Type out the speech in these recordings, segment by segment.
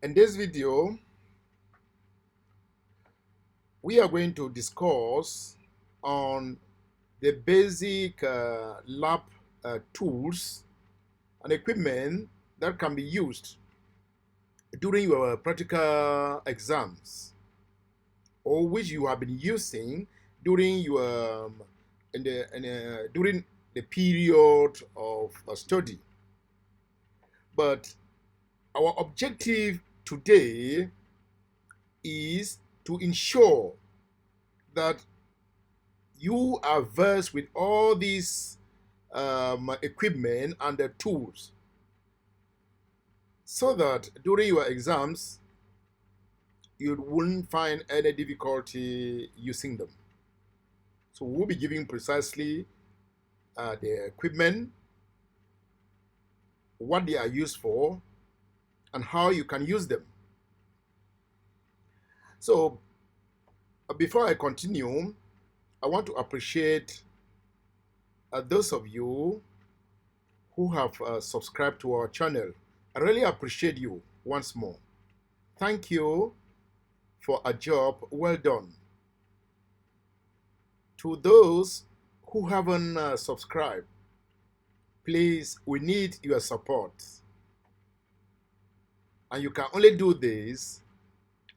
In this video, we are going to discuss on the basic lab tools and equipment that can be used during your practical exams, or which you have been using during your during the period of study. But our objective today is to ensure that you are versed with all these equipment and the tools, so that during your exams you wouldn't find any difficulty using them. So we'll be giving precisely the equipment, what they are used for, and how you can use them. So before I continue, I want to appreciate those of you who have subscribed to our channel. I really appreciate you once more. Thank you for a job well done. To those who haven't subscribed, please, we need your support. And you can only do this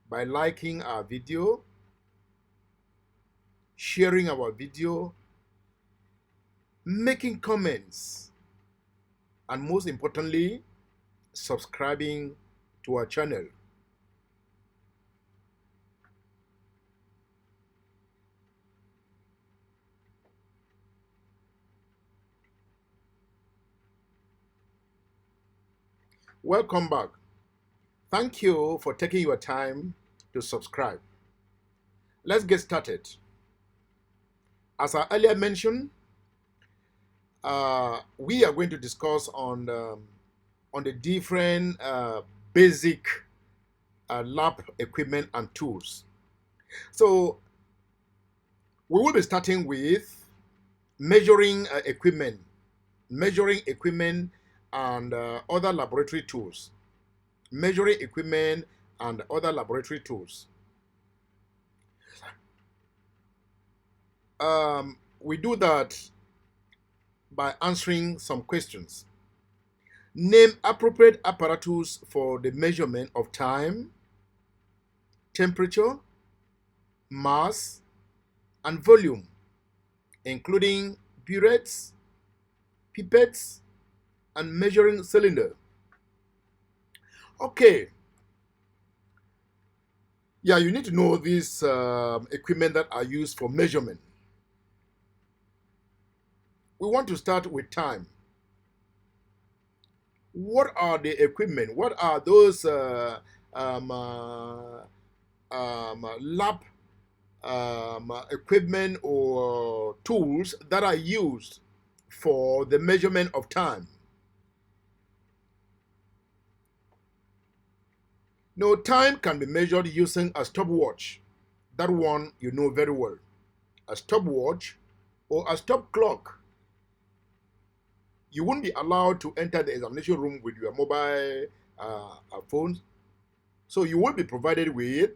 by liking our video, sharing our video, making comments, and most importantly, subscribing to our channel. Welcome back. Thank you for taking your time to subscribe. Let's get started. As I earlier mentioned, we are going to discuss on the different basic lab equipment and tools. So we will be starting with measuring equipment and other laboratory tools. Measuring equipment and other laboratory tools. We do that by answering some questions. Name appropriate apparatus for the measurement of time, temperature, mass, and volume, including burets, pipettes, and measuring cylinder. Okay. Yeah, you need to know these equipment that are used for measurement. We want to start with time. What are the equipment? What are those lab equipment or tools that are used for the measurement of time? Now, time can be measured using a stopwatch. That one you know very well. A stopwatch or a stop clock. You won't be allowed to enter the examination room with your mobile phones. So you will be provided with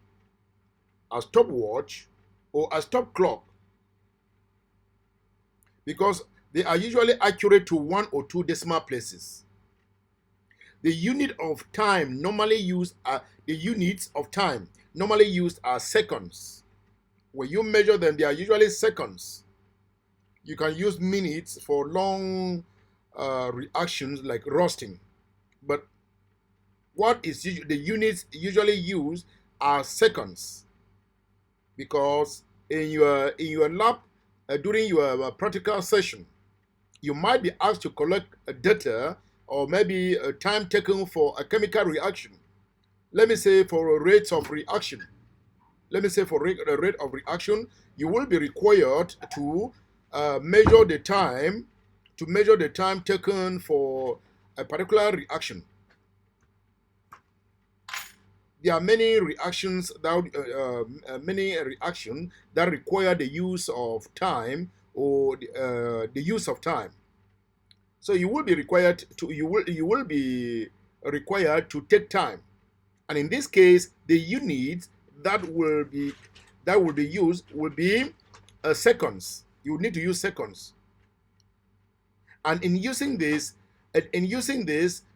a stopwatch or a stop clock, because they are usually accurate to 1 or 2 decimal places. The unit of time normally used are seconds. When you measure them, they are usually seconds. You can use minutes for long reactions like roasting, but the units usually used are seconds, because in your lab during your practical session, you might be asked to collect data, or maybe time taken for a chemical reaction. Let me say for rates of reaction. Let me say for a rate of reaction, you will be required to measure the time taken for a particular reaction. There are many reactions that require the use of time, or the use of time. So you will be required to take time And in this case, the unit that will be used will be seconds. You need to use seconds. And in using this,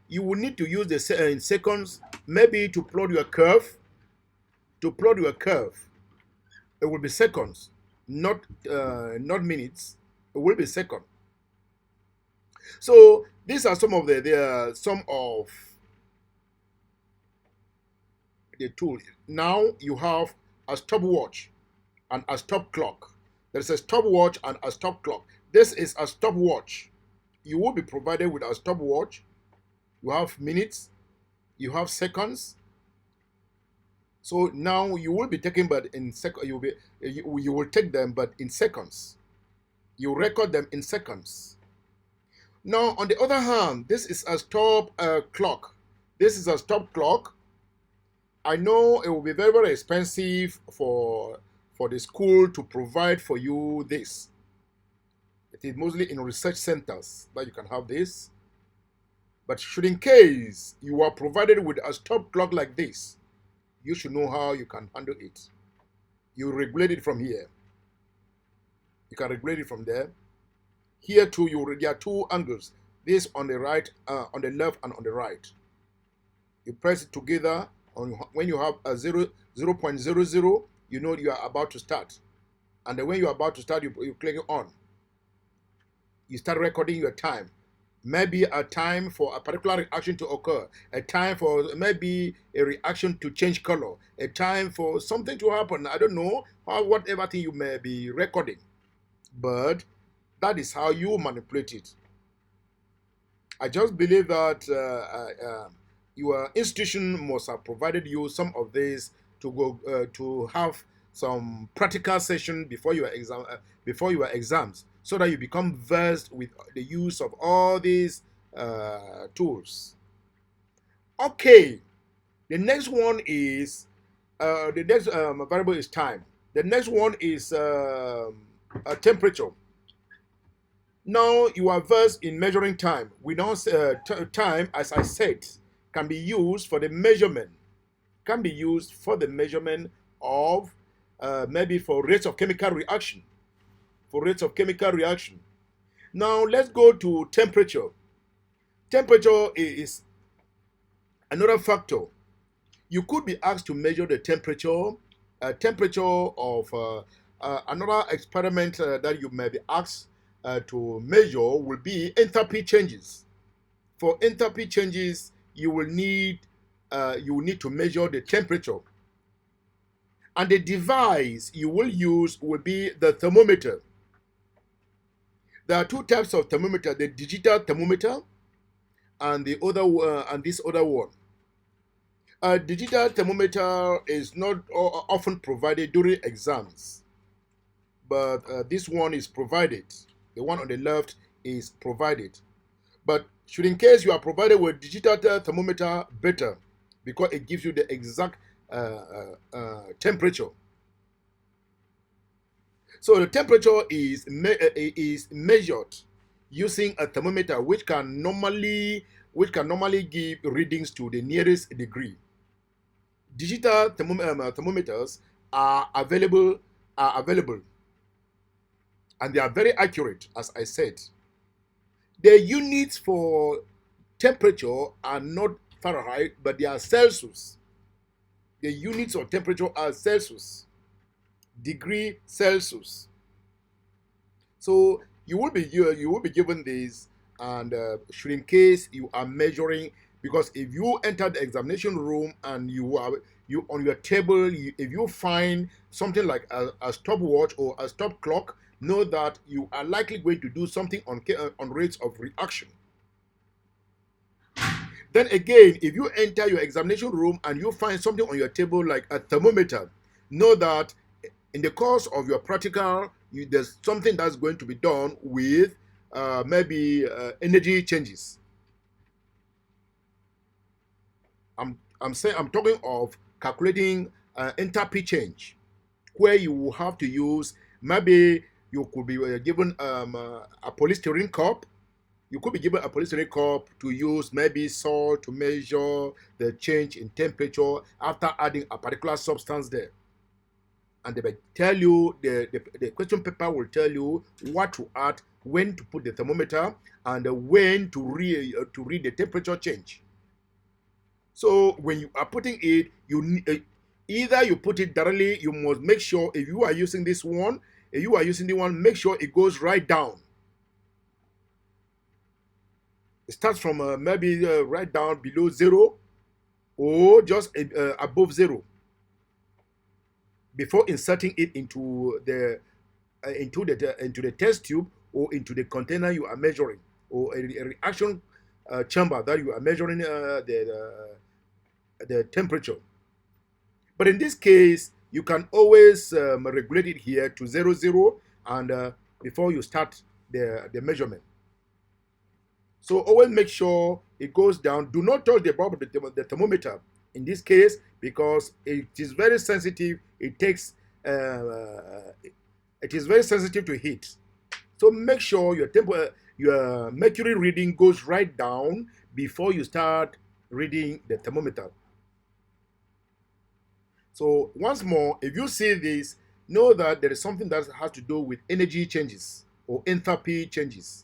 you will need to use the in seconds, maybe to plot your curve. To plot your curve, it will be seconds, not minutes. It will be second. So these are some of the tools. Now you have a stopwatch and a stop clock. There's a stopwatch and a stop clock. This is a stopwatch. You will be provided with a stopwatch. You have minutes, you have seconds. So now you will be taking, but in you will take them, but in seconds. You record them in seconds. Now, on the other hand, this is a stop clock. This is a stop clock. I know it will be very, very expensive for the school to provide for you this. It is mostly in research centers that you can have this. But should in case you are provided with a stop clock like this, you should know how you can handle it. You regulate it from here. You can regulate it from there. Here too, there are two angles. This on the right, on the left, and on the right. You press it together. When you have a 0.00, you know you are about to start. And then when you are about to start, you click on. You start recording your time. Maybe a time for a particular reaction to occur, a time for maybe a reaction to change color, a time for something to happen. I don't know, whatever thing you may be recording. But that is how you manipulate it. I just believe that your institution must have provided you some of this to go to have some practical session before your exams, so that you become versed with the use of all these tools. Okay, the next one is the next variable is time. The next one is temperature. Now you are versed in measuring time. We know time, as I said, can be used for the measurement. Can be used for the measurement of maybe for rates of chemical reaction. For rates of chemical reaction. Now let's go to temperature. Temperature is another factor. You could be asked to measure the temperature of another experiment that you may be asked to measure will be enthalpy changes. For enthalpy changes, you will need to measure the temperature. And the device you will use will be the thermometer. There are two types of thermometer: the digital thermometer and the other and this other one. A digital thermometer is not often provided during exams, but this one is provided. The one on the left is provided. But should in case you are provided with digital thermometer, better, because it gives you the exact temperature. So the temperature is measured using a thermometer, which can normally give readings to the nearest degree. Digital thermometers are available, and they are very accurate, as I said. The units for temperature are not Fahrenheit, but they are Celsius. The units of temperature are Celsius, degree Celsius. So you will be given this, and should in case you are measuring, because if you enter the examination room and you on your table, if you find something like a stopwatch or a stop clock, know that you are likely going to do something on rates of reaction. Then again, if you enter your examination room and you find something on your table like a thermometer, know that in the course of your practical, there's something that's going to be done with maybe energy changes. I'm talking of calculating enthalpy change, where you will have to use, maybe you could be given a polystyrene cup, You could be given a polystyrene cup to use maybe salt to measure the change in temperature after adding a particular substance there. And they will tell you, the question paper will tell you what to add, when to put the thermometer, and when to read the temperature change. So when you are putting it, either you put it directly. You must make sure, if you are using this one, make sure it goes right down. It starts from maybe right down below zero, or just above zero, before inserting it into the test tube, or into the container you are measuring, or a reaction chamber that you are measuring the temperature. But in this case, you can always regulate it here to 00, and before you start the measurement. So always make sure it goes down. Do not touch the bulb of the thermometer in this case, because it is very sensitive. It is very sensitive to heat. So make sure your mercury reading goes right down before you start reading the thermometer. So once more, if you see this, know that there is something that has to do with energy changes or enthalpy changes.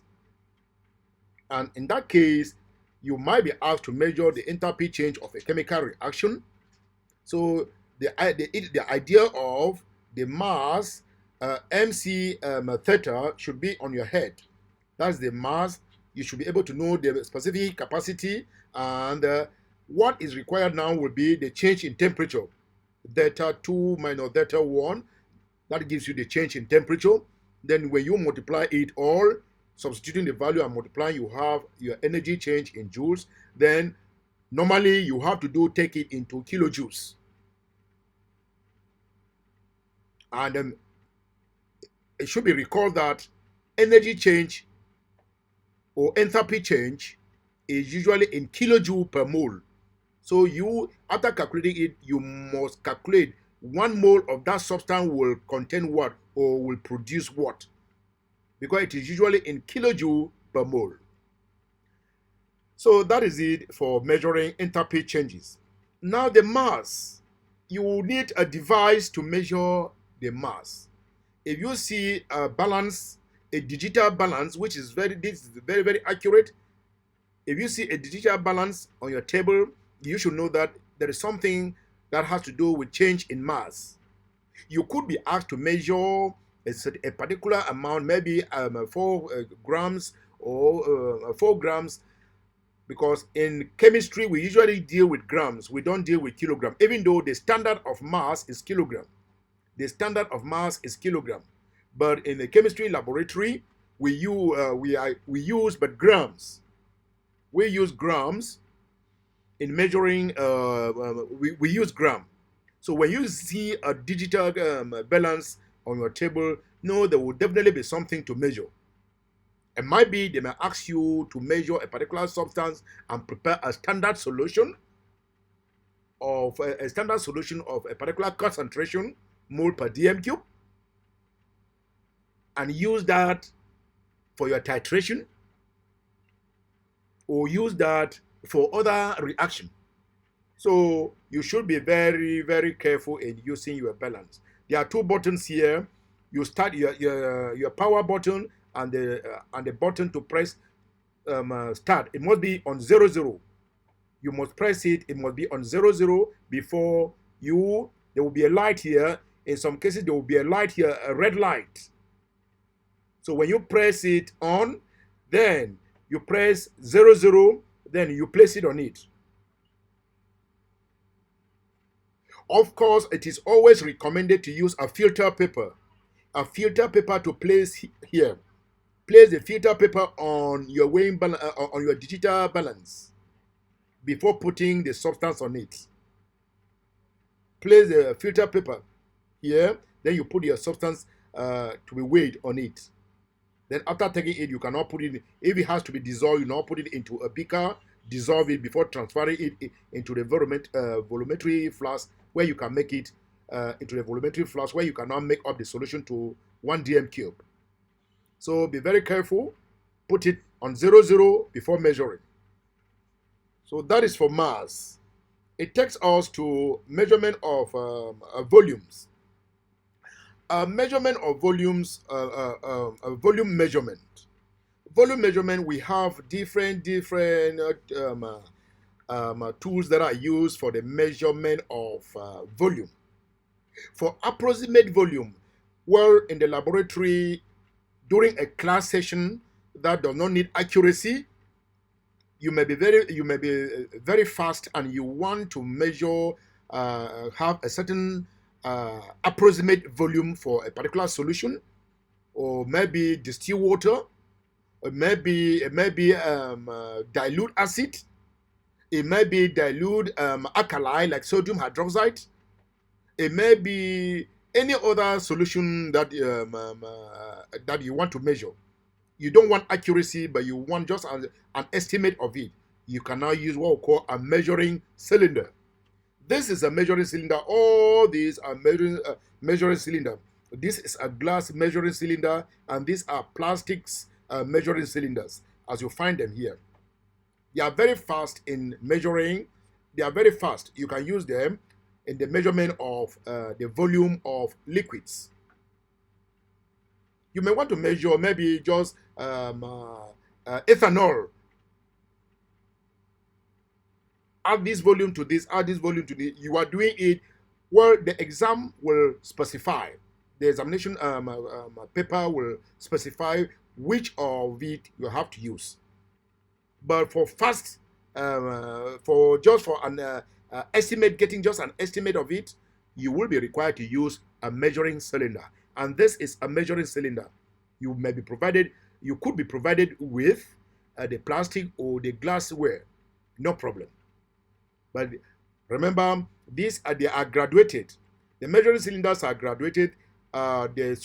And in that case, you might be asked to measure the enthalpy change of a chemical reaction. So the idea of the mass mc theta should be on your head. That's the mass. You should be able to know the specific capacity, and what is required now will be the change in temperature. Theta 2 minus theta 1, that gives you the change in temperature. Then when you multiply it all, substituting the value and multiplying, you have your energy change in joules. Then normally you have to take it into kilojoules. And it should be recalled that energy change or enthalpy change is usually in kilojoule per mole. So you, after calculating it, you must calculate 1 mole of that substance will contain what, or will produce what, because it is usually in kilojoule per mole. So that is it for measuring enthalpy changes. Now the mass, you will need a device to measure the mass. If you see a balance, a digital balance, which is this is very, very accurate. If you see a digital balance on your table, you should know that there is something that has to do with change in mass. You could be asked to measure a particular amount, maybe 4 grams or 4 grams, because in chemistry we usually deal with grams. We don't deal with kilogram, even though the standard of mass is kilogram. The standard of mass is kilogram. But in the chemistry laboratory, we use but grams. We use grams in measuring. We use gram. So when you see a digital balance on your table, know there will definitely be something to measure. It might be they may ask you to measure a particular substance and prepare a standard solution of a particular concentration, mole per dm cube, and use that for your titration, or use that for other reaction. So you should be very, very careful in using your balance. There are 2 buttons here. You start your power button and the button to press start. It must be on 00. You must press it. It must be on 00 before you. There will be a light here. In some cases, there will be a light here, a red light. So when you press it on, then you press 00, then you place it on it. Of course, it is always recommended to use a filter paper. A filter paper to place here. Place the filter paper on your weighing on your digital balance before putting the substance on it. Place the filter paper here, then you put your substance to be weighed on it. Then after taking it, you cannot put it, if it has to be dissolved, you now put it into a beaker, dissolve it before transferring it into the volumetric flask, where you can make it into the volumetric flask, where you can now make up the solution to 1 dm cube. So be very careful put it on 00 before measuring. So that is for mass. It takes us to measurement of volumes. Measurement of volumes, volume measurement. Volume measurement, we have different tools that are used for the measurement of volume. For approximate volume, well, in the laboratory, during a class session that does not need accuracy, you may be very fast, and you want to measure, have a certain approximate volume for a particular solution, or maybe distilled water, or maybe dilute acid, it may be dilute alkali like sodium hydroxide, it may be any other solution that that you want to measure. You don't want accuracy, but you want just an estimate of it. You can now use what we call a measuring cylinder. This is a measuring cylinder. All these are measuring cylinder. This is a glass measuring cylinder, and these are plastics measuring cylinders, as you find them here. They are very fast in measuring. They are very fast. You can use them in the measurement of the volume of liquids. You may want to measure maybe just ethanol. Add this volume to this, add this volume to this. You are doing it. Well, the exam will specify. The examination paper will specify which of it you have to use. But for fast, for an estimate, getting just an estimate of it, you will be required to use a measuring cylinder. And this is a measuring cylinder. You may be provided, you could be provided with the plastic or the glassware, no problem. But remember, they are graduated. The measuring cylinders are graduated. The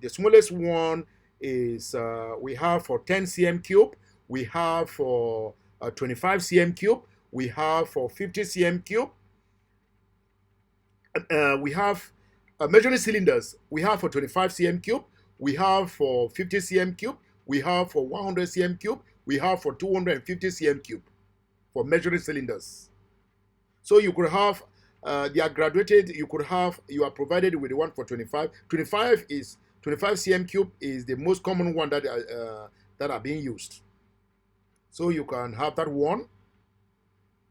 smallest one is we have for 10 cm cube, we have for 25 cm cube, we have for 50 cm cube. We have measuring cylinders. We have for 25 cm cube, we have for 50 cm cube, we have for 100 cm cube, we have for 250 cm cube for measuring cylinders. So you could have, they are graduated. You are provided with the one for 25. 25 cm cube is the most common one that are being used. So you can have that one.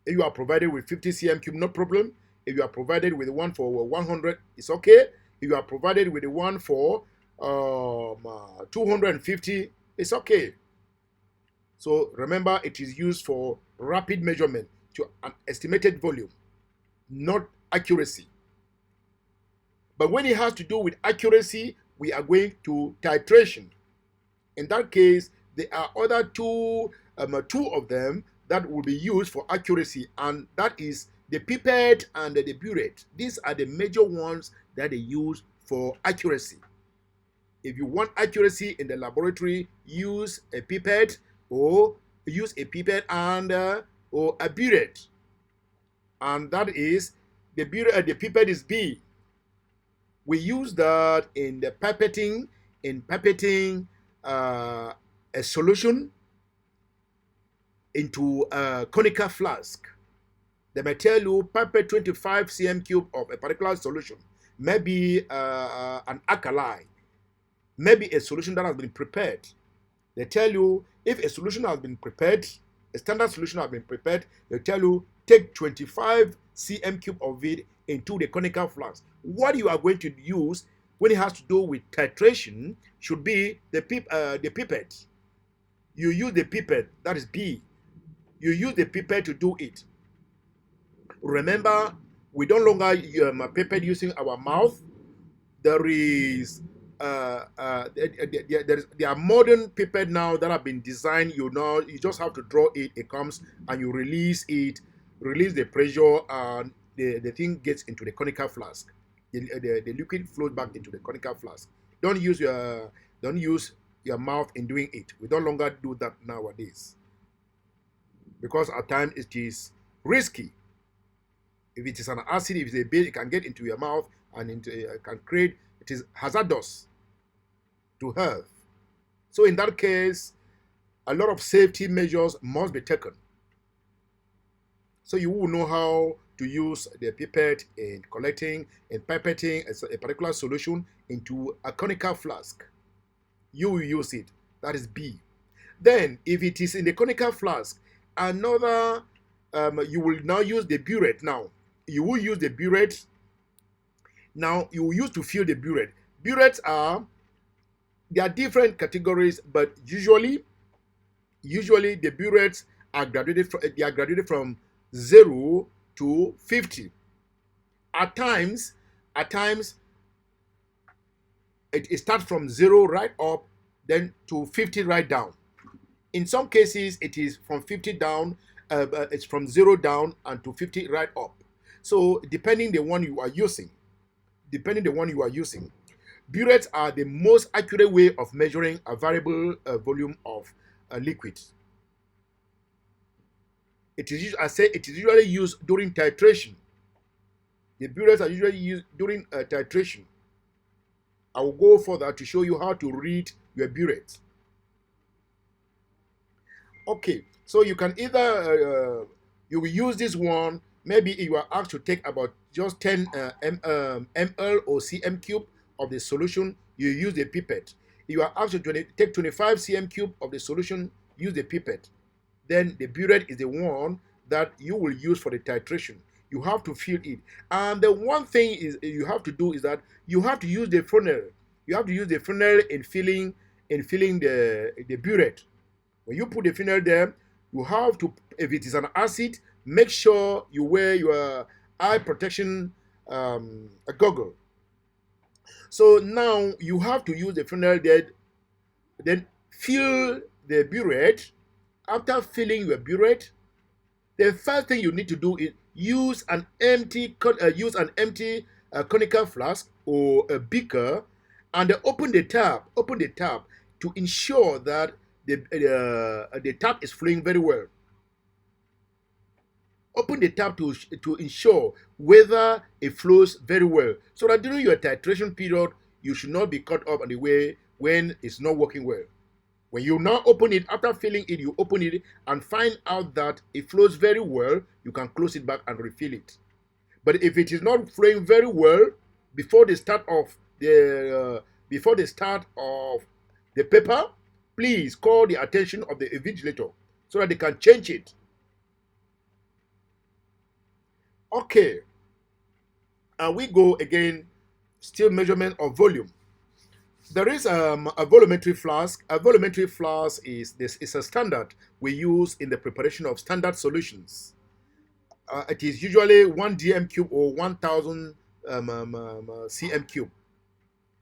If you are provided with 50 cm cube, no problem. If you are provided with the one for 100, it's okay. If you are provided with the one for 250, it's okay. So remember, it is used for rapid measurement to an estimated volume, not accuracy. But when it has to do with accuracy, we are going to titration. In that case, there are other two of them that will be used for accuracy, and that is the Pipette and the Buret. These are the major ones that they use for accuracy. If you want accuracy in the laboratory, use a Pipette, or use a Pipette and or a Buret. And that is the Pipette is B. We use that in the pipetting, a solution into a conical flask. They may tell you pipette 25 cm cube of a particular solution, maybe an alkali, maybe a solution that has been prepared. They tell you if a solution has been prepared, a standard solution has been prepared, they tell you take 25 cm cube of it into the conical flask. What you are going to use when it has to do with titration should be the pipette. You use the pipette, that is B. You use the pipette to do it. Remember, we no longer pipette using our mouth. There is there are modern pipette now that have been designed. You just have to draw it. It comes and you release it, release the pressure, and the thing gets into the conical flask. The liquid flows back into the conical flask. Don't use your mouth in doing it. We no longer do that nowadays, because at times it is risky. If it is an acid, if it's a base, it can get into your mouth and it is hazardous to health. So in that case, a lot of safety measures must be taken. So you will know how to use the pipette in collecting and pipetting a particular solution into a conical flask. You will use it. That is B. Then, if it is in the conical flask, another, you will now use the Buret. Now, you will use the Buret. Now, you will use to fill the Buret. Burets there are different categories, but usually the Burets are graduated from 0 to 50. At times, it starts from 0 right up, then to 50 right down. In some cases, it is from 50 down, it's from 0 down and to 50 right up. So depending the one you are using, burets are the most accurate way of measuring a variable volume of liquid. It is usually used during titration. The burets are usually used during titration. I will go further to show you how to read your buret. Okay, so you can either you will use this one. Maybe you are asked to take about just 10 ml or cm cube of the solution. You use the pipette. If you are asked to take 25 cm cube of the solution, use the pipette. Then the buret is the one that you will use for the titration. You have to fill it. And the one thing is you have to do is that you have to use the funnel. You have to use the funnel in filling the buret. When you put the funnel there, you have to, if it is an acid, make sure you wear your eye protection goggle. So now you have to use the funnel there, then fill the buret. After filling your buret, the first thing you need to do is use an empty conical flask or a beaker, and open the tap to ensure that the tap is flowing very well. Open the tap to ensure whether it flows very well, so that during your titration period you should not be caught up on the way when it's not working well. When you now open it, after filling it, you open it and find out that it flows very well, you can close it back and refill it. But if it is not flowing very well before the start of the paper, please call the attention of the invigilator so that they can change it. Okay, and we go again, still measurement of volume. There is a volumetric flask. A volumetric flask is a standard we use in the preparation of standard solutions. It is usually 1 dm cube or 1000 cm cube.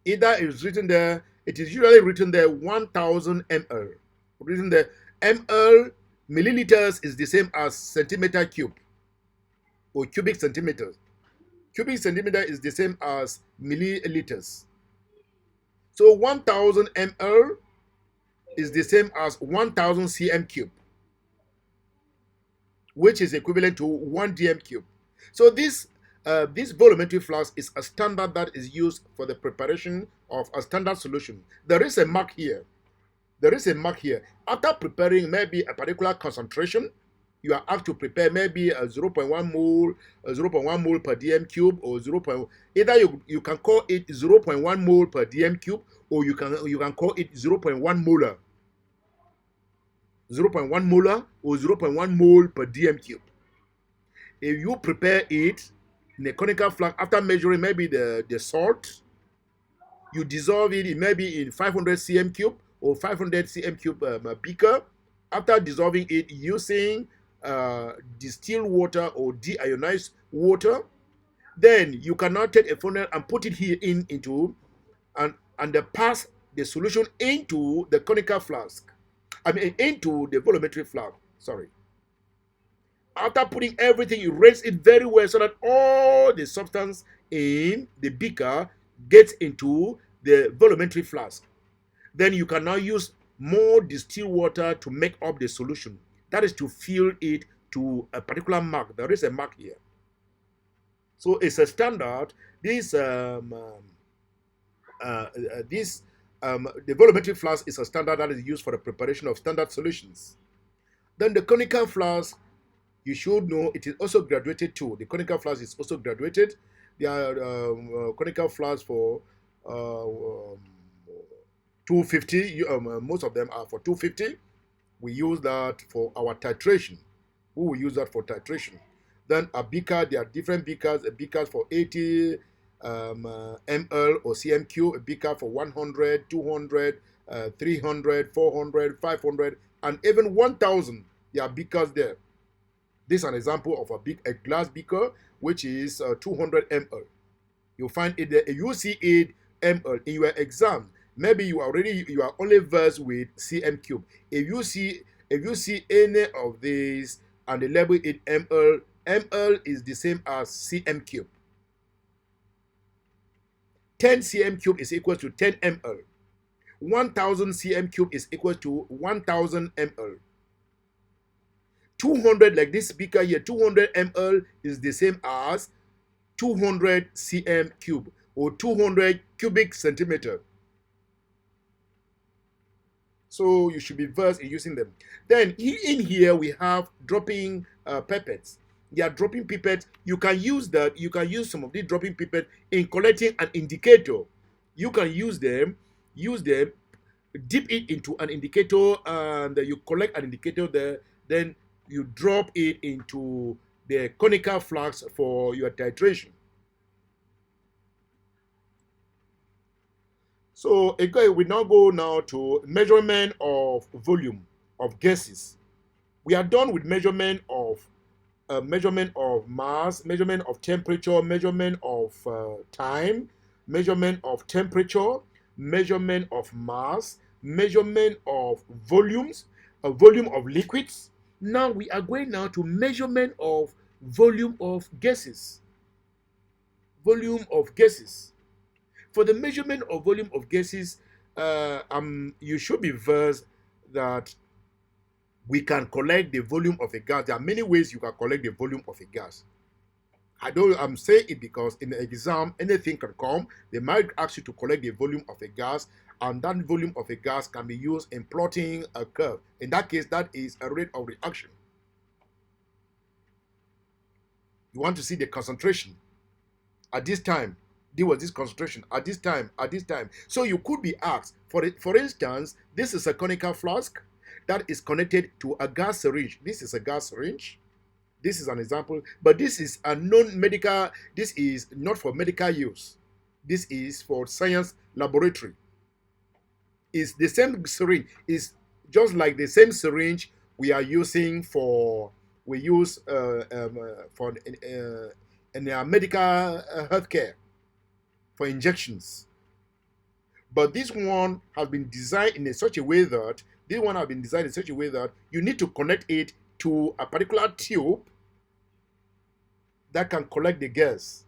Either it's written there, it is usually written there 1000 ml. Written there, ml, milliliters is the same as centimeter cube or cubic centimeters. Cubic centimeter is the same as milliliters. So 1000 ml is the same as 1000 cm cube, which is equivalent to 1 dm cube. So this volumetric flask is a standard that is used for the preparation of a standard solution. There is a mark here. After preparing maybe a particular concentration, you are asked to prepare maybe a 0.1 mole, per dm cube, or either you can call it 0.1 mole per dm cube, or you can call it 0.1 molar. 0.1 molar or 0.1 mole per dm cube. If you prepare it in a conical flask, after measuring maybe the salt, you dissolve it maybe in 500 cm cube or 500 cm cube beaker. After dissolving it using distilled water or deionized water, then you can now take a funnel and put it here into and pass the solution into the conical flask. Into the volumetric flask. Sorry. After putting everything, you rinse it very well so that all the substance in the beaker gets into the volumetric flask. Then you can now use more distilled water to make up the solution. That is to fill it to a particular mark. There is a mark here. So it's a standard. This The volumetric flask is a standard that is used for the preparation of standard solutions. Then the conical flask, you should know it is also graduated too. The conical flask is also graduated. There are conical flasks for 250. Most of them are for 250. We use that for our titration. We will use that for titration. Then a beaker, there are different beakers. A beaker for 80 ml or cm3, a beaker for 100, 200, 300, 400, 500, and even 1000. There are beakers there. This is an example of a glass beaker, which is 200 ml. You'll find it there. You see 8 ml in your exam. Maybe you are only versed with cm cube. If you see any of these and they label it ml, ml is the same as cm cube. 10 cm cube is equal to 10 ml. 1000 cm cube is equal to 1000 ml. 200, like this beaker here, 200 ml is the same as 200 cm cube or 200 cubic centimeter. So you should be versed in using them. Then in here we have dropping pipettes. They are dropping pipettes. You can use that. You can use some of these dropping pipettes in collecting an indicator. You can use them, dip it into an indicator, and you collect an indicator there. Then you drop it into the conical flask for your titration. So again, we now go to measurement of volume of gases. We are done with measurement of mass, measurement of temperature, measurement of time, measurement of temperature, measurement of mass, measurement of volumes, a volume of liquids. Now we are going to measurement of volume of gases. Volume of gases. For the measurement of volume of gases, you should be versed that we can collect the volume of a gas. There are many ways you can collect the volume of a gas. I'm saying it because in the exam, anything can come. They might ask you to collect the volume of a gas, and that volume of a gas can be used in plotting a curve. In that case, that is a rate of reaction. You want to see the concentration. At this time, there was this concentration. At this time. So you could be asked, for instance, this is a conical flask that is connected to a gas syringe. This is a gas syringe. This is an example, but this is a non-medical, this is not for medical use. This is for science laboratory. It's the same syringe. It's just like the same syringe we are using for in our medical healthcare for injections. But this one has been designed in such a way that you need to connect it to a particular tube that can collect the gas.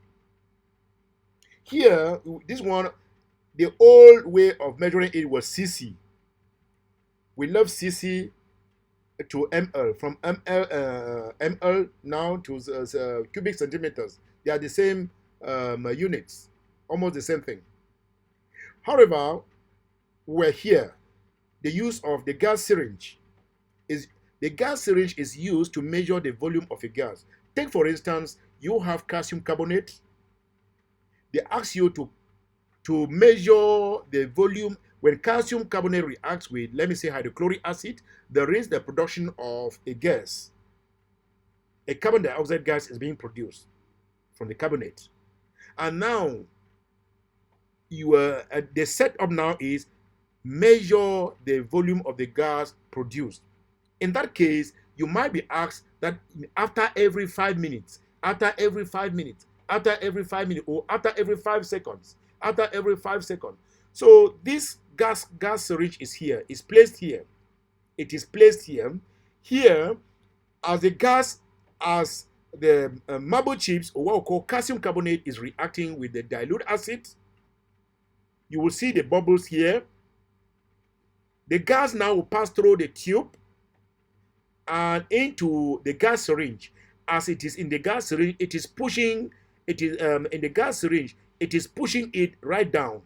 Here, this one, the old way of measuring it was cc. We love cc to ml, from ml now to cubic centimeters. They are the same units, almost the same thing. However, we're here. The use of the gas syringe is used to measure the volume of a gas. Take for instance, you have calcium carbonate. They ask you to measure the volume. When calcium carbonate reacts with, let me say, hydrochloric acid, there is the production of a gas. A carbon dioxide gas is being produced from the carbonate. And now, the setup now is measure the volume of the gas produced. In that case, you might be asked that after every 5 minutes, or after every 5 seconds, So this gas syringe is here, is placed here. It is placed here. Here, as the marble chips, or what we call calcium carbonate, is reacting with the dilute acid, you will see the bubbles here. The gas now will pass through the tube and into the gas syringe. As it is in the gas syringe, it is pushing. It is in the gas syringe. It is pushing it right down.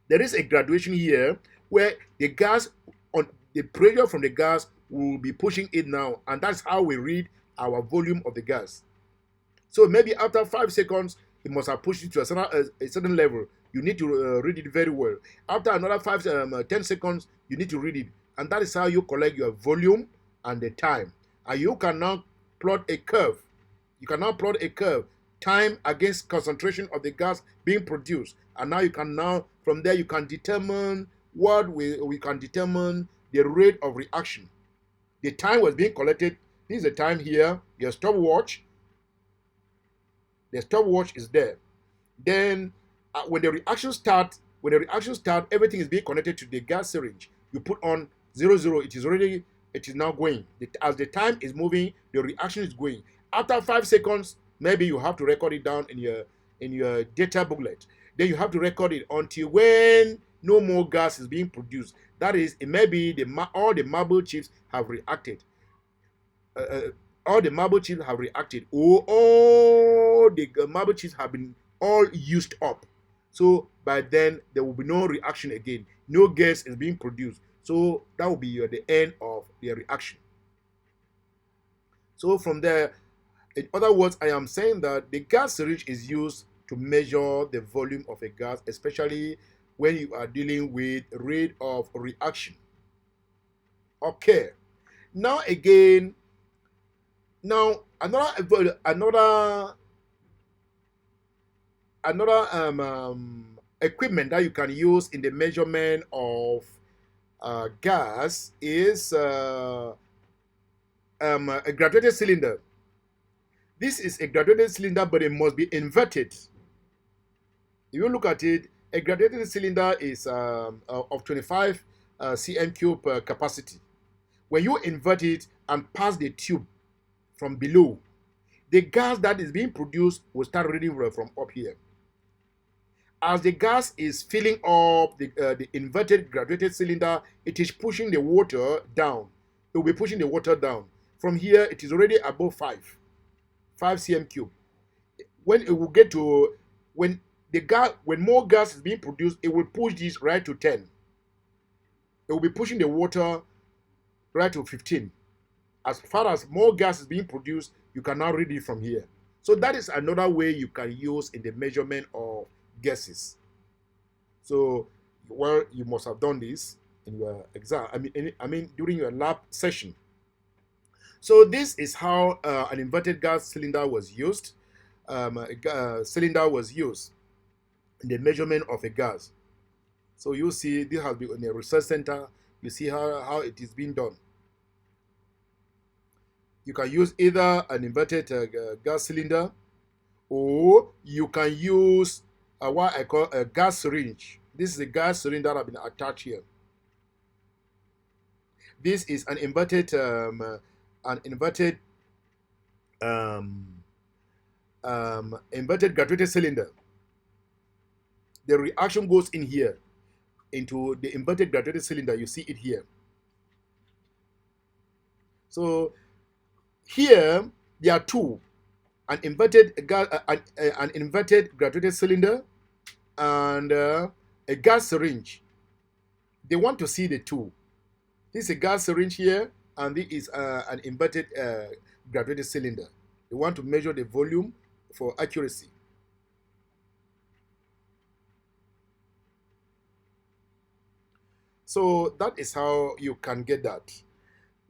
There is a graduation here where the gas, on the pressure from the gas will be pushing it now, and that's how we read our volume of the gas. So maybe after 5 seconds, it must have pushed it to a certain level. You need to read it very well. After another 10 seconds, you need to read it. And that is how you collect your volume and the time. And you can now plot a curve. You can now plot a curve, time against concentration of the gas being produced. And now you can from there, you can determine we can determine the rate of reaction. The time was being collected. This is the time here, your stopwatch. The stopwatch is there. Then when the reaction starts, everything is being connected to the gas syringe. You put on 00, it is now going. As the time is moving, the reaction is going. After 5 seconds, maybe you have to record it down in your data booklet. Then you have to record it until when no more gas is being produced. That is, it may be all the marble chips have reacted. All the marble chips have reacted. All the marble chips have been all used up. So by then there will be no reaction again. No gas is being produced. So that will be the end of the reaction. So from there, in other words, I am saying that the gas syringe is used to measure the volume of a gas, especially when you are dealing with rate of reaction. Okay. Now again, another equipment that you can use in the measurement of gas is a graduated cylinder. This is a graduated cylinder, but it must be inverted. If you look at it, a graduated cylinder is of 25 cm cube capacity. When you invert it and pass the tube from below, the gas that is being produced will start reading from up here. As the gas is filling up the inverted graduated cylinder, it is pushing the water down. It will be pushing the water down. From here, it is already above 5 cm cube. When it will get to when more gas is being produced, it will push this right to 10. It will be pushing the water right to 15. As far as more gas is being produced, you can now read it from here. So that is another way you can use in the measurement of gases. So, well, you must have done this in your exam. I mean during your lab session. So this is how an inverted gas cylinder was used. Cylinder was used in the measurement of a gas. So you see, this has been in a research center. You see how it is being done. You can use either an inverted gas cylinder, or you can use what I call a gas syringe. This is a gas syringe that has been attached here. This is an inverted graduated cylinder. The reaction goes in here into the inverted graduated cylinder. You see it here. So here there are two: an inverted graduated cylinder and a gas syringe. They want to see the two. This is a gas syringe here, and this is an inverted graduated cylinder. They want to measure the volume for accuracy. So that is how you can get that.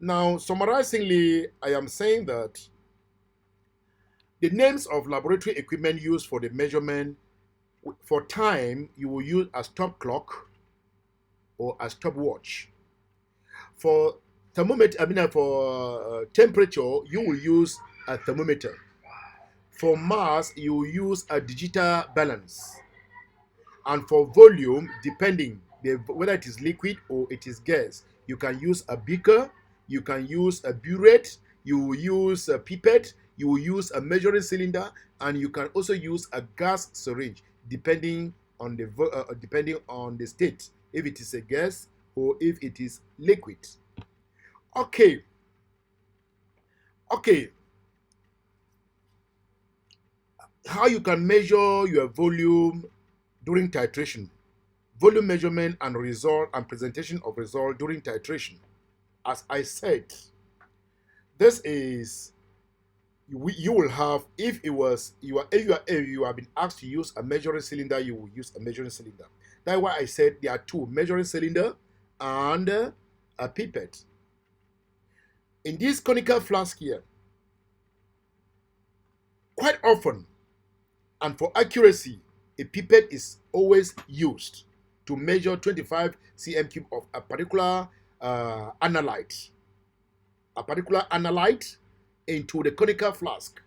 Now, summarizingly, I am saying that the names of laboratory equipment used for the measurement for time, you will use a stop clock or a stopwatch. For thermometer, for temperature, you will use a thermometer. For mass, you will use a digital balance. And for volume, depending whether it is liquid or it is gas, you can use a beaker, you can use a Buret, you will use a Pipette, you will use a measuring cylinder, and you can also use a gas syringe, depending on the state, if it is a gas or if it is liquid. Okay. How you can measure your volume during titration. volume measurement and result and presentation of result during titration. As I said, this is you will have, if it was if you have been asked to use a measuring cylinder, you will use a measuring cylinder. That's why I said there are two: measuring cylinder and a pipette. In this conical flask here, quite often and for accuracy, a pipette is always used to measure 25 cm cube of a particular analyte. A particular analyte into the conical flask.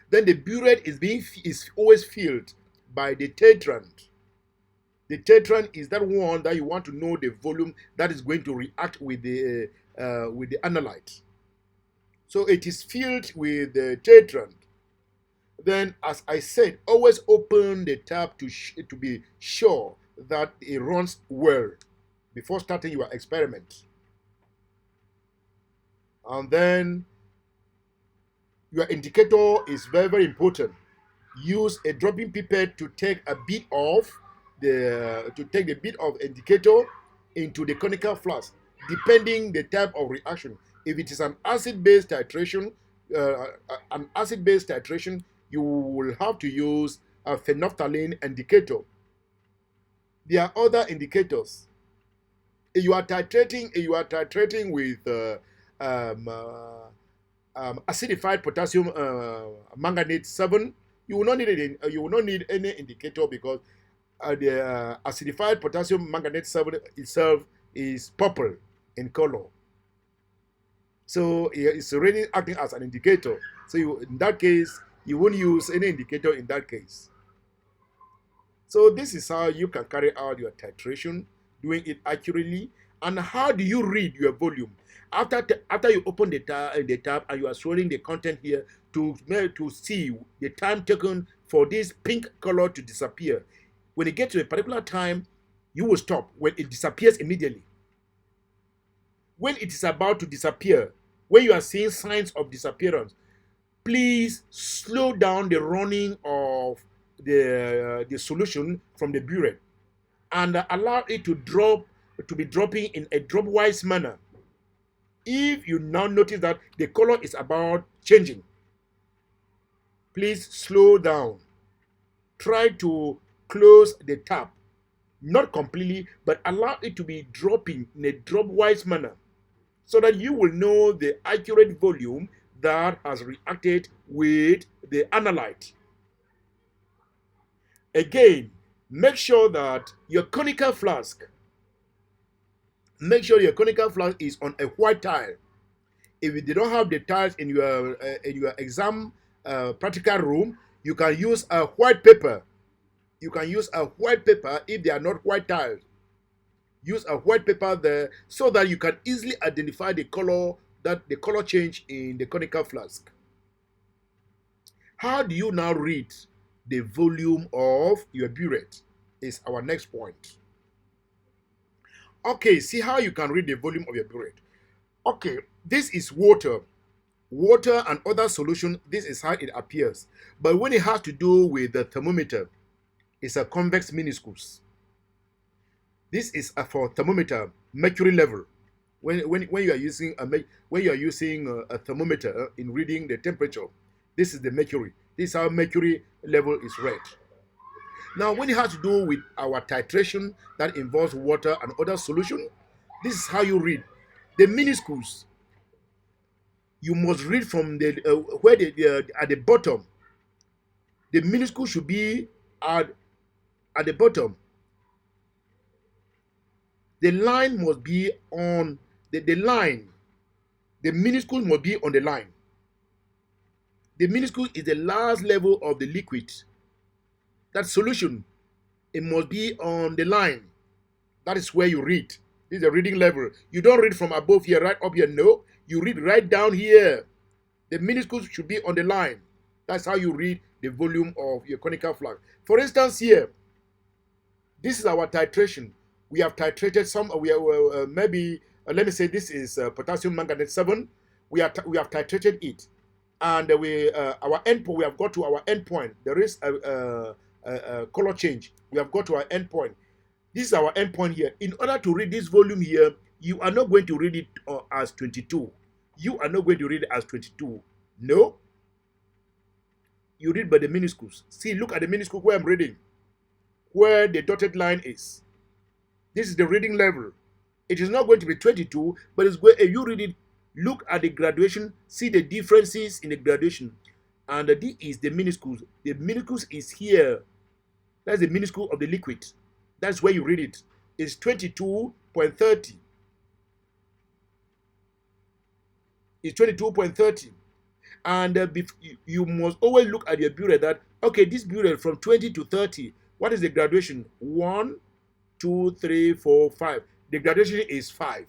Then the buret is always filled by the tetrand. The tetrand is that one that you want to know the volume that is going to react with the analyte. So it is filled with the tetrand. Then, as I said, always open the tap to be sure that it runs well before starting your experiment. And then your indicator is very, very important. Use a dropping pipette to take a bit of the bit of indicator into the conical flask, depending the type of reaction. If it is an acid-based titration, you will have to use a phenolphthalein indicator. There are other indicators. If you are titrating with acidified potassium manganate 7, you will not need any indicator, because the acidified potassium manganate 7 itself is purple in color. So it's already acting as an indicator. So in that case, you won't use any indicator in that case. So this is how you can carry out your titration, doing it accurately. And how do you read your volume? After you open the tab and you are swirling the content here to see the time taken for this pink color to disappear. When it gets to a particular time, you will stop when it disappears immediately. When it is about to disappear, when you are seeing signs of disappearance, please slow down the running of the solution from the buret and allow it to be dropping in a dropwise manner. If you now notice that the color is about changing, please slow down. Try to close the tap, not completely, but allow it to be dropping in a dropwise manner, so that you will know the accurate volume that has reacted with the analyte. Again, make sure that your conical flask is on a white tile. If you don't have the tiles in your exam practical room, you can use a white paper. You can use a white paper if they are not white tiles. Use a white paper there so that you can easily identify the color change in the conical flask. How do you now read the volume of your buret? Is our next point. Okay, see how you can read the volume of your buret. Okay, this is water. Water and other solution, this is how it appears. But when it has to do with the thermometer, it's a convex meniscus. This is for thermometer, mercury level. When you are using a thermometer in reading the temperature, this is the mercury. This is how mercury level is read. Now, when it has to do with our titration that involves water and other solution, this is how you read the meniscus. You must read from the at the bottom. The meniscus should be at the bottom. The line must be on the line. The meniscus must be on the line. The meniscus is the last level of the liquid. That solution, it must be on the line. That is where you read. This is the reading level. You don't read from above here, right up here. No, you read right down here. The meniscus should be on the line. That's how you read the volume of your conical flask. For instance, here, this is our titration. We have titrated some. Let me say this is potassium manganate 7. We have titrated it, and our endpoint. We have got to our endpoint. There is a color change. We have got to our endpoint. This is our endpoint here. In order to read this volume here, you are not going to read it as 22. You are not going to read it as 22. No. You read by the minuscules. See, look at the minuscule where I'm reading, where the dotted line is. This is the reading level. It is not going to be 22, but it's going. If you read it, look at the graduation, see the differences in the graduation, and this is the minuscules. The minuscules is here. That's the minuscule of the liquid. That's where you read it. It's 22.30. It's 22.30. And you must always look at your Buret that, okay, this Buret from 20 to 30, what is the graduation? 1, 2, 3, 4, 5. The graduation is 5,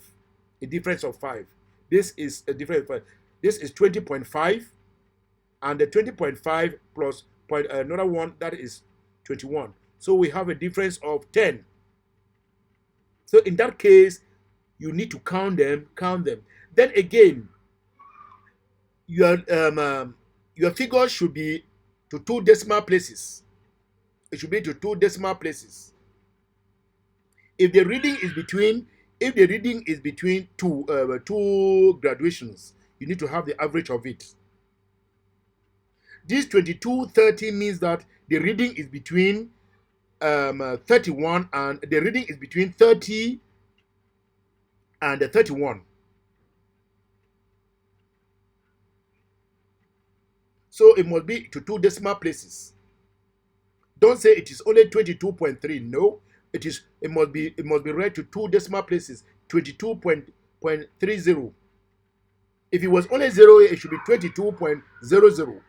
a difference of 5. This is a difference of 5. This is 20.5, and the 20.5 plus another one, that is 21. So we have a difference of 10. So in that case, you need to count them. Then again, your figure should be to 2 decimal places. It should be to 2 decimal places. If the reading is between two graduations, you need to have the average of it. This 2230 means that the reading is between 31, and the reading is between 30 and 31. So it must be to 2 decimal places. Don't say it is only 22.3. No, it must be read to 2 decimal places. 22.30. If it was only 0, it should be 22.00.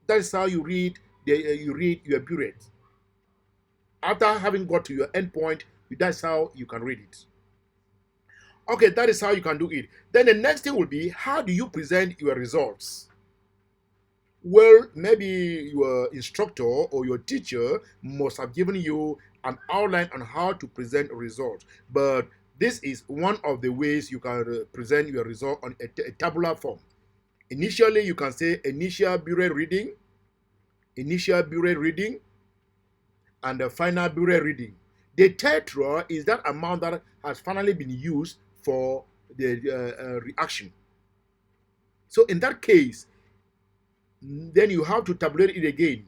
That's how you read your Buret. After having got to your endpoint, that's how you can read it. Okay, that is how you can do it. Then the next thing will be, how do you present your results? Well, maybe your instructor or your teacher must have given you an outline on how to present a result. But this is one of the ways you can present your result on a tabular form. Initially, you can say initial Buret reading, and the final Buret reading. The tetra is that amount that has finally been used for the reaction. So in that case, then you have to tabulate it again.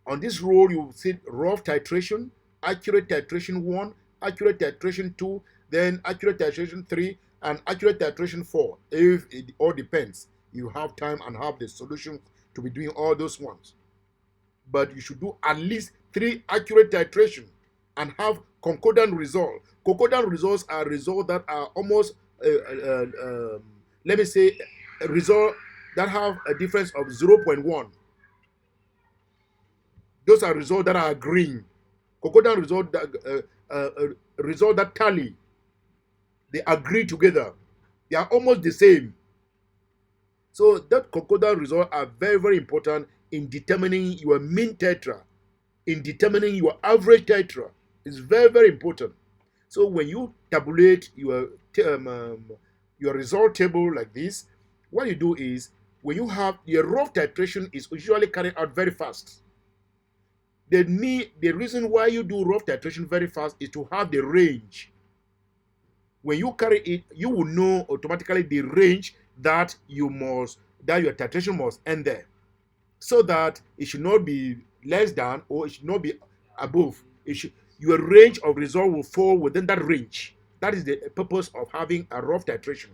On this roll, you will see rough titration, accurate titration 1, accurate titration 2, then accurate titration 3, and accurate titration 4. If it all depends, you have time and have the solution to be doing all those ones. But you should do at least 3 accurate titration and have concordant result. Concordant results are results that are almost, let me say, a result that have a difference of 0.1. Those are results that are agreeing. Concordant result that tally. They agree together. They are almost the same. So that concordant result are very, very important in determining your mean tetra, in determining your average tetra. It's very, very important. So when you tabulate your result table like this, what you do is, when you have your rough titration is usually carried out very fast. The reason why you do rough titration very fast is to have the range. When you carry it, you will know automatically the range that your titration must end there, so that it should not be less than or it should not be above. Your range of result will fall within that range. That is the purpose of having a rough titration.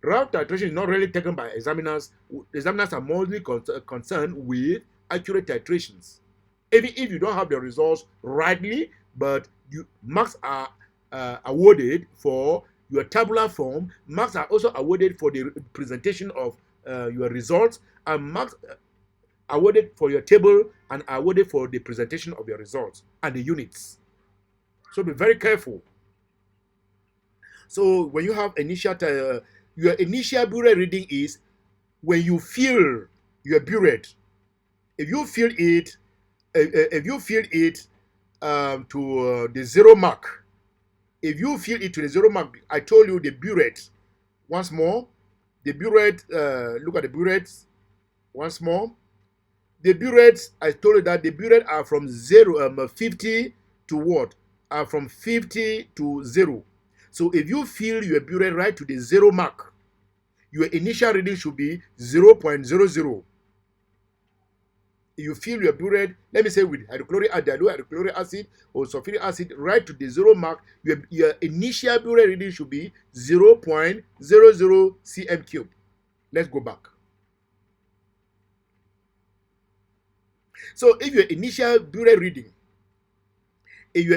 Rough titration is not really taken by examiners. Examiners are mostly concerned with accurate titrations. Even if you don't have the results rightly, but marks are awarded for your tabular form, marks are also awarded for the presentation of your results, and marks awarded for your table and awarded for the presentation of your results and the units. So be very careful. So when you have your initial Buret reading is when you feel your Buret. If you feel it, to the 0 mark, if you feel it to the 0 mark, I told you the Buret. Once more, the Buret. Look at the Burets. Once more, the Burets. I told you that the Buret are from 50 to what? are from 50 to 0. So if you fill your Buret right to the 0 mark, your initial reading should be 0.00. You fill your Buret, let me say with hydrochloric acid or sulfuric acid right to the 0 mark, your initial Buret reading should be 0.00 cm cube. Let's go back. So if your initial Buret reading is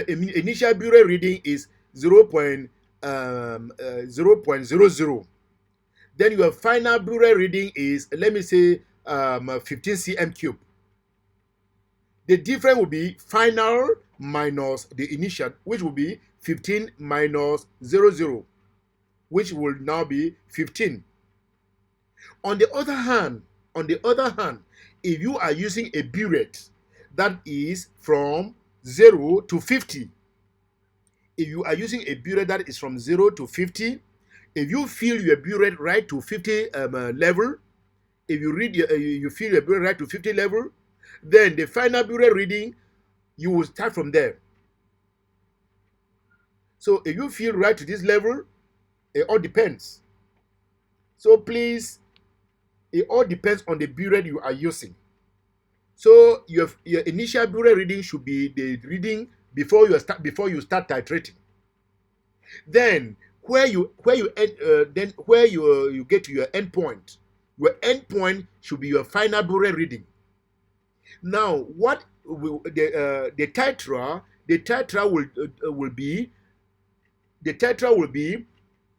0.00, then your final Buret reading is, let me say, 15 cm cube. The difference will be final minus the initial, which will be 15 minus 00, which will now be 15. On the other hand, if you are using a Buret that is from 0 to 50, if you are using a Buret that is from 0 to 50, if you fill your Buret right to 50 level, if you read you fill your Buret right to 50 level, then the final Buret reading, you will start from there. So if you fill right to this level, it all depends. So please, it all depends on the Buret you are using. So your initial Buret reading should be the reading before you start titrating. Then where you get to your end point, should be your final Buret reading. Now, what will the tetra will be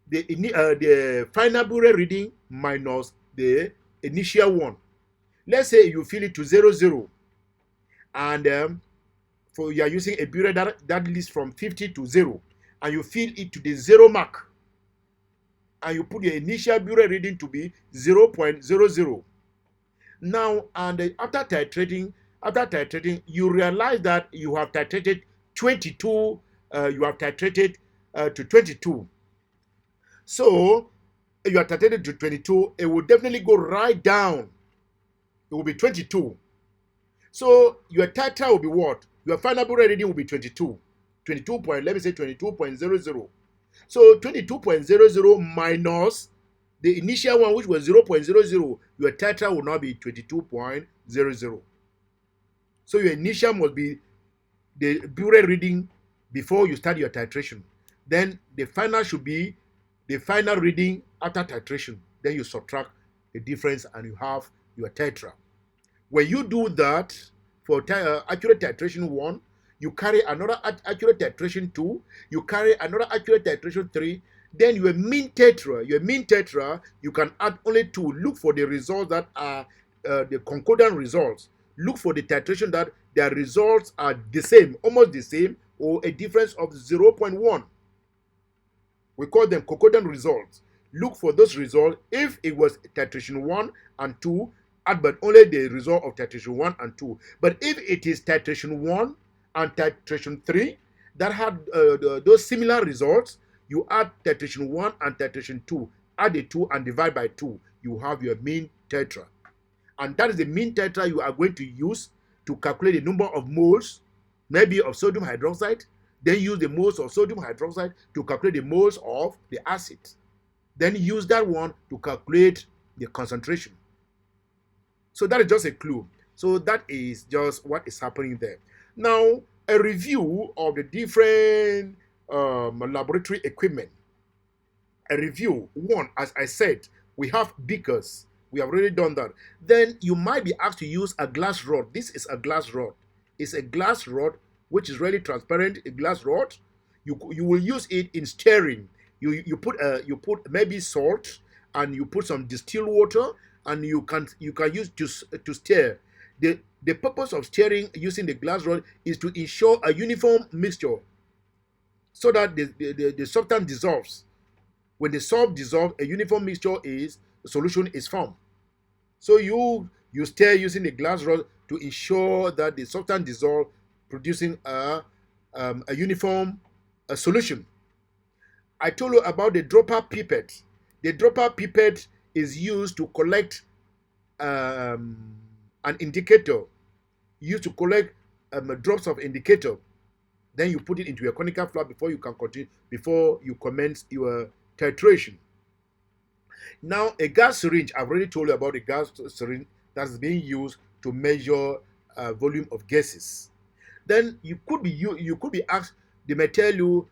the final Buret reading minus the initial one. Let's say you fill it to 00, and for you are using a Buret that lists from 50 to 0, and you fill it to the 0 mark, and you put your initial Buret reading to be 0.00. Now, and after titrating, you realize that you have titrated 22. You have titrated to 22. So if you are titrated to 22, it will definitely go right down. It will be 22. So your tetra will be what? Your final Buret reading will be 22. 22.00. So 22.00 minus the initial one, which was 0.00, your tetra will now be 22.00. So your initial must be the Buret reading before you start your titration. Then the final should be the final reading after titration. Then you subtract the difference and you have your tetra. When you do that for accurate titration 1, you carry another accurate titration 2, you carry another accurate titration 3, then your mean tetra, you can add only 2. Look for the results that are the concordant results. Look for the titration that their results are the same, almost the same, or a difference of 0.1. We call them concordant results. Look for those results. If it was titration 1 and 2, add but only the result of titration 1 and 2. But if it is titration 1 and titration 3 that had those similar results, you add titration 1 and titration 2, add the 2 and divide by 2. You have your mean tetra. And that is the mean tetra you are going to use to calculate the number of moles, maybe of sodium hydroxide. Then use the moles of sodium hydroxide to calculate the moles of the acid. Then use that one to calculate the concentration. So that is just a clue. So that is just what is happening there. Now, a review of the different laboratory equipment. A review. One, as I said, we have beakers. We have already done that. Then you might be asked to use a glass rod. This is a glass rod. It's a glass rod which is really transparent. A glass rod. You will use it in stirring. You put maybe salt, and you put some distilled water, and you can use to stir. The purpose of stirring using the glass rod is to ensure a uniform mixture, so that the substance dissolves. When the salt dissolves, a uniform mixture solution is formed. So you stir using the glass rod to ensure that the substance dissolves, producing a uniform solution. I told you about the dropper pipette. The dropper pipette is used to collect an indicator, used to collect drops of indicator. Then you put it into a conical flask before you can continue, before you commence your titration. Now, a gas syringe, I've already told you about a gas syringe that's being used to measure volume of gases. Then you could be asked, they may tell you,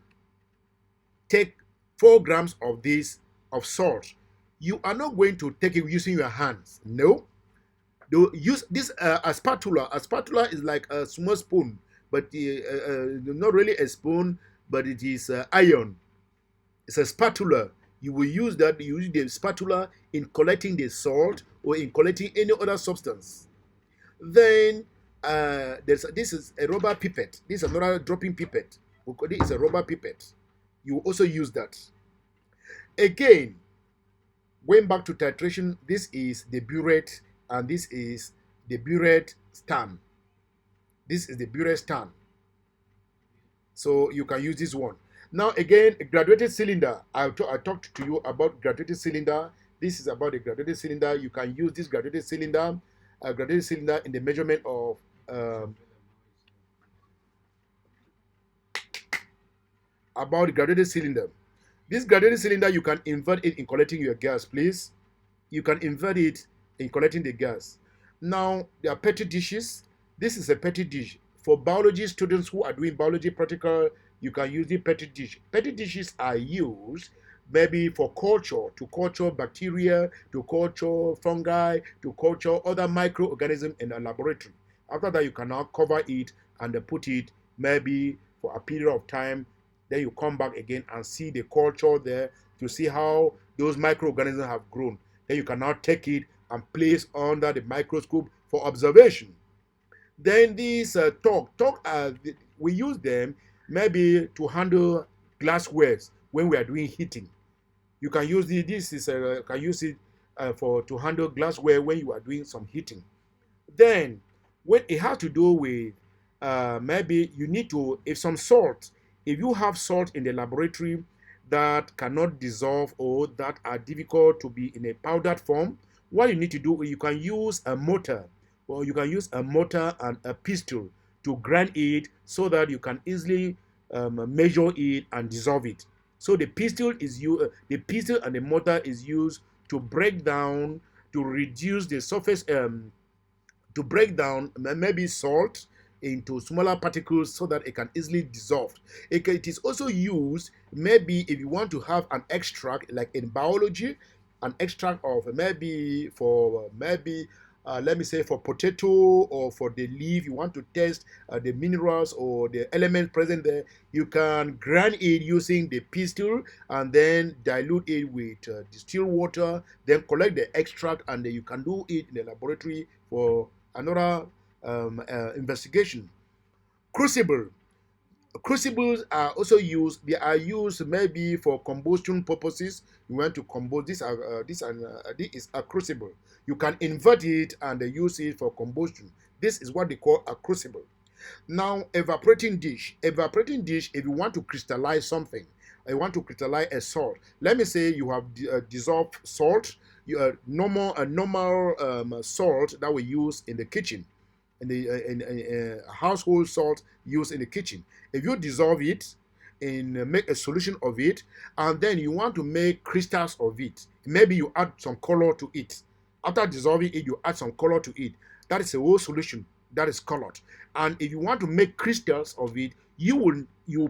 take 4 grams of this of salt. You are not going to take it using your hands. No. They use this a spatula. A spatula is like a small spoon, but not really a spoon, but it is iron. It's a spatula. You will use that. You use the spatula in collecting the salt or in collecting any other substance. Then this is a rubber pipette. This is another dropping pipette. This is a rubber pipette. You will also use that. Again, going back to titration, this is the Buret and this is the Buret stand. This is the Buret stand. So you can use this one. Now again, a graduated cylinder. I talked to you about graduated cylinder. This is about a graduated cylinder. You can use this graduated cylinder in the measurement of about the graduated cylinder. This graduated cylinder, you can invert it in collecting your gas, please. You can invert it in collecting the gas. Now, there are Petri dishes. This is a Petri dish. For biology students who are doing biology practical, you can use the Petri dish. Petri dishes are used maybe for culture, to culture bacteria, to culture fungi, to culture other microorganisms in a laboratory. After that, you can now cover it and put it maybe for a period of time. Then you come back again and see the culture there to see how those microorganisms have grown. Then you can now take it and place under the microscope for observation. Then these we use them maybe to handle glasswares when we are doing heating. You can use can use it to handle glassware when you are doing some heating. Then when it has to do with maybe you need to, if you have salt in the laboratory that cannot dissolve or that are difficult to be in a powdered form, what you need to do, you can use a mortar, or you can use a mortar and a pestle to grind it so that you can easily measure it and dissolve it. So the pestle and the mortar is used to break down, to reduce the surface, to break down maybe salt into smaller particles so that it can easily dissolve. It is also used maybe if you want to have an extract, like in biology, an extract of maybe for let me say for potato or for the leaf, you want to test the minerals or the elements present there. You can grind it using the pestle and then dilute it with distilled water, then collect the extract, and then you can do it in the laboratory for another investigation. Crucible. Crucibles are also used. They are used maybe for combustion purposes. You want to combust this is a crucible. You can invert it and use it for combustion. This is what they call a crucible. Now, evaporating dish. Evaporating dish, if you want to crystallize something, you want to crystallize a salt. Let me say you have dissolved salt, normal salt that we use in the kitchen, in the household salt used in the kitchen. If you dissolve it and make a solution of it, and then you want to make crystals of it, maybe you add some color to it. After dissolving it, you add some color to it. That is a whole solution that is colored. And if you want to make crystals of it, you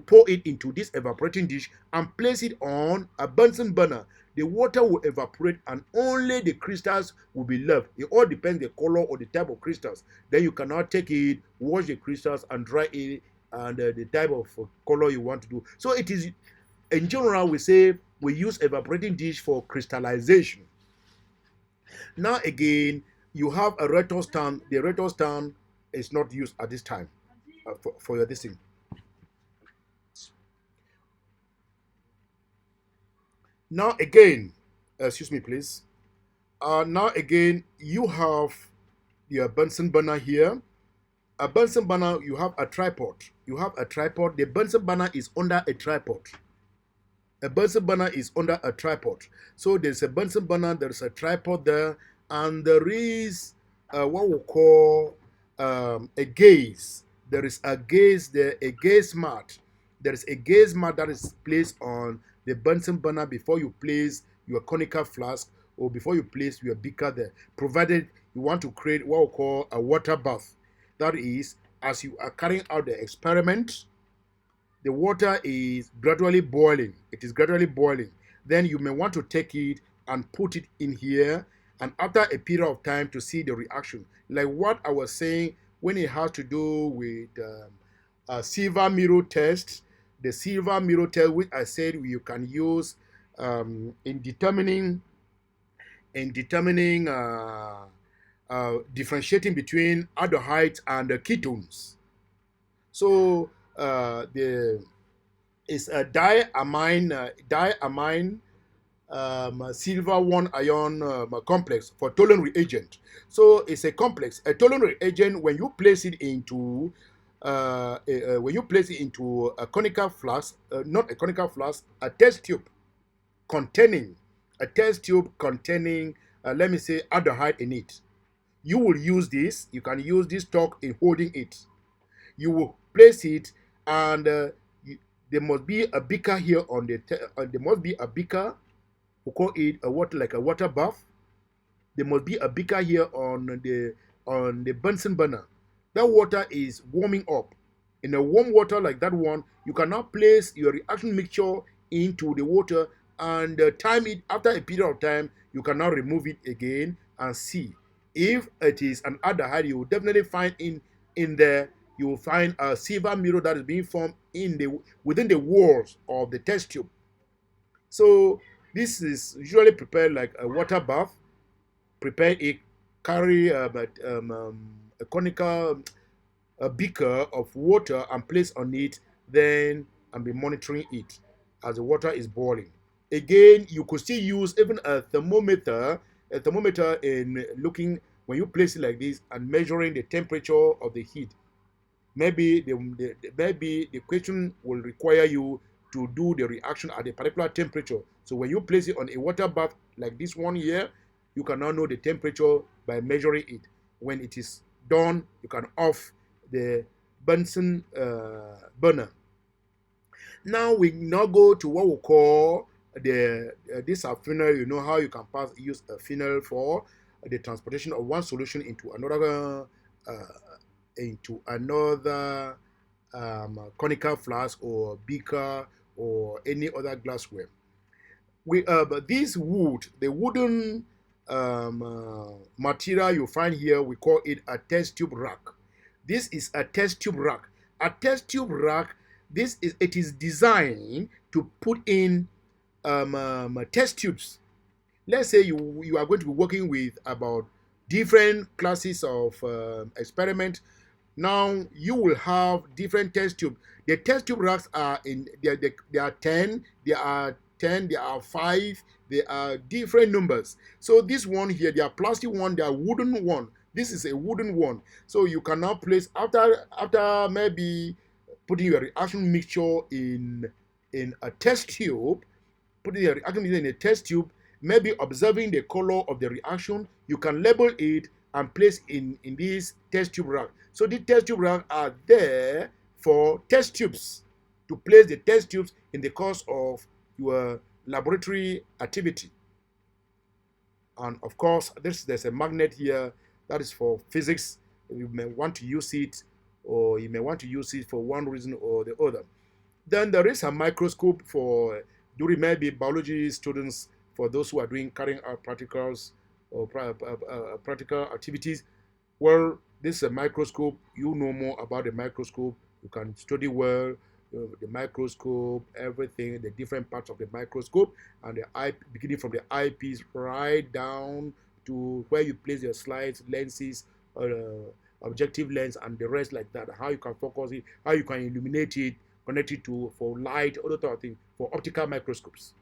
pour it into this evaporating dish and place it on a Bunsen burner. The water will evaporate and only the crystals will be left. It all depends the color or the type of crystals. Then you cannot take it, wash the crystals and dry it and the type of color you want to do. So it is, in general, we say we use evaporating dish for crystallization. Now again, you have a retort stand. The retort stand is not used at this time for your this thing. Now again, excuse me please. Now again, you have your Bunsen burner here. A Bunsen burner, you have a tripod. You have a tripod. The Bunsen burner is under a tripod. A Bunsen burner is under a tripod. So there's a Bunsen burner, there's a tripod there, and there is what we call a gaze. there is a gaze there, a gaze mat. There is a gaze mat that is placed on the Bunsen burner before you place your conical flask or before you place your beaker there, provided you want to create what we call a water bath. That is, as you are carrying out the experiment, the water is gradually boiling. It is gradually boiling. Then you may want to take it and put it in here, and after a period of time to see the reaction. Like what I was saying when it has to do with a silver mirror test, the silver mirror test, which I said you can use in determining differentiating between aldehydes and ketones. So the is a diamine silver 1 ion complex for toluene reagent. So it's a complex. A toluene reagent, when you place it into a conical flask, not a conical flask, a test tube containing let me say aldehyde in it. You will use this. You can use this torque in holding it. You will place it, and there must be a beaker here on the. There must be a beaker. We call it a water, like a water bath. There must be a beaker here on the Bunsen burner. That water is warming up. In a warm water like that one, you cannot place your reaction mixture into the water and time it. After a period of time, you cannot remove it again and see. If it is an aldehyde, you will definitely find in there, you will find a silver mirror that is being formed within the walls of the test tube. So this is usually prepared like a water bath. Prepare it, carry a conical beaker of water and place on it, then and be monitoring it as the water is boiling. Again, you could still use even a thermometer in looking when you place it like this and measuring the temperature of the heat. Maybe the question will require you to do the reaction at a particular temperature. So when you place it on a water bath like this one here, you can now know the temperature by measuring it. When it is done, you can off the Bunsen burner. Now we now go to what we call this funnel. You know how you can use a funnel for the transportation of one solution into another conical flask or beaker or any other glassware. This wood, the wooden material you find here, we call it a test tube rack. This is a test tube rack. A test tube rack, it is designed to put in test tubes. Let's say you are going to be working with about different classes of experiment. Now you will have different test tubes. The test tube racks are there are 10, there are 10, there are 5, there are different numbers. So this one here, there are plastic one, there are wooden one. This is a wooden one. So you can now place after maybe putting your reaction mixture in a test tube, putting your reaction mixture in a test tube, maybe observing the color of the reaction, you can label it and place in this test tube rack. So the test tube rack are there for test tubes, to place the test tubes in the course of your laboratory activity. And of course, there's a magnet here that is for physics. You may want to use it, or you may want to use it for one reason or the other. Then there is a microscope for during maybe biology students, for those who are carrying out practicals or practical activities. Well, this is a microscope. You know more about the microscope. You can study well the microscope, everything, the different parts of the microscope, and the eye, beginning from the eyepiece right down to where you place your slides, lenses, objective lens, and the rest like that. How you can focus it, how you can illuminate it, connect it to for light, other type of thing for optical microscopes.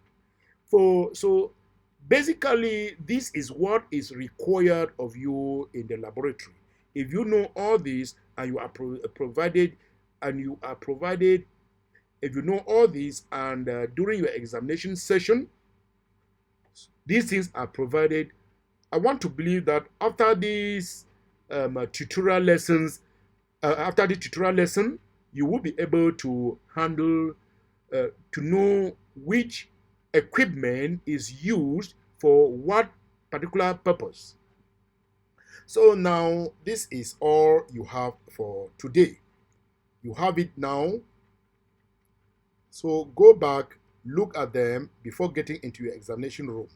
So basically, this is what is required of you in the laboratory. If you know all this and you are provided, if you know all this and during your examination session, these things are provided. I want to believe that after these tutorial lessons, After the tutorial lesson, you will be able to handle, to know which equipment is used for what particular purpose. So now this is all you have for today. You have it now. So go back, look at them before getting into your examination room.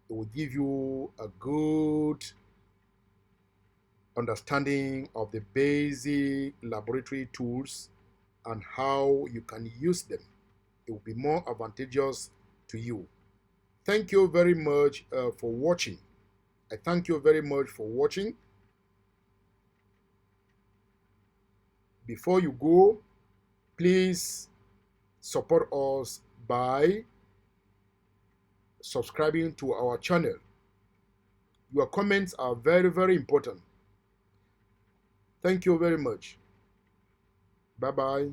It will give you a good understanding of the basic laboratory tools and how you can use them. It will be more advantageous to you. Thank you very much for watching. I thank you very much for watching. Before you go, please support us by subscribing to our channel. Your comments are very, very important. Thank you very much. Bye-bye.